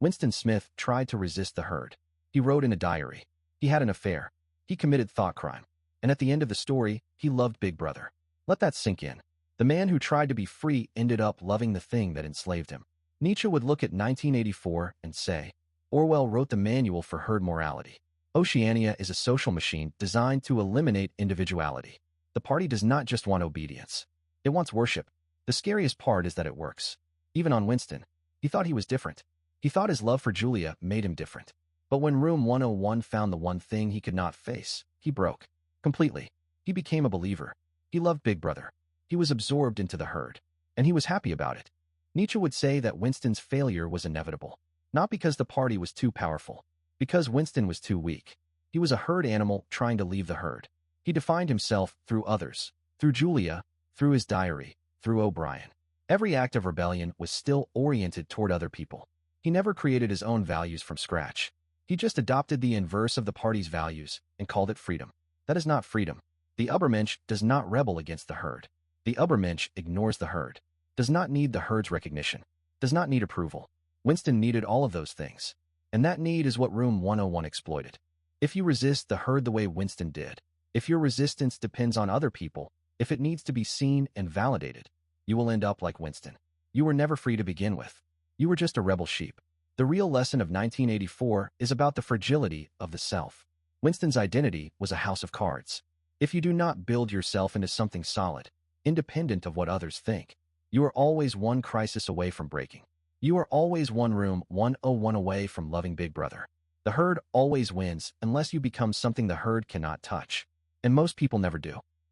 Winston Smith tried to resist the herd. He wrote in a diary. He had an affair. He committed thought crime. And at the end of the story, he loved Big Brother. Let that sink in. The man who tried to be free ended up loving the thing that enslaved him. Nietzsche would look at 1984 and say, Orwell wrote the manual for herd morality. Oceania is a social machine designed to eliminate individuality. The party does not just want obedience. It wants worship. The scariest part is that it works. Even on Winston, he thought he was different. He thought his love for Julia made him different. But when Room 101 found the one thing he could not face, he broke. Completely. He became a believer. He loved Big Brother. He was absorbed into the herd. And he was happy about it. Nietzsche would say that Winston's failure was inevitable. Not because the party was too powerful. Because Winston was too weak. He was a herd animal trying to leave the herd. He defined himself through others. Through Julia, through his diary, through O'Brien. Every act of rebellion was still oriented toward other people. He never created his own values from scratch. He just adopted the inverse of the party's values and called it freedom. That is not freedom. The Übermensch does not rebel against the herd. The Übermensch ignores the herd. Does not need the herd's recognition. Does not need approval. Winston needed all of those things. And that need is what Room 101 exploited. If you resist the herd the way Winston did, if your resistance depends on other people, if it needs to be seen and validated, you will end up like Winston. You were never free to begin with. You were just a rebel sheep. The real lesson of 1984 is about the fragility of the self. Winston's identity was a house of cards. If you do not build yourself into something solid, independent of what others think, you are always one crisis away from breaking. You are always one Room 101 away from loving Big Brother. The herd always wins unless you become something the herd cannot touch. And most people never do.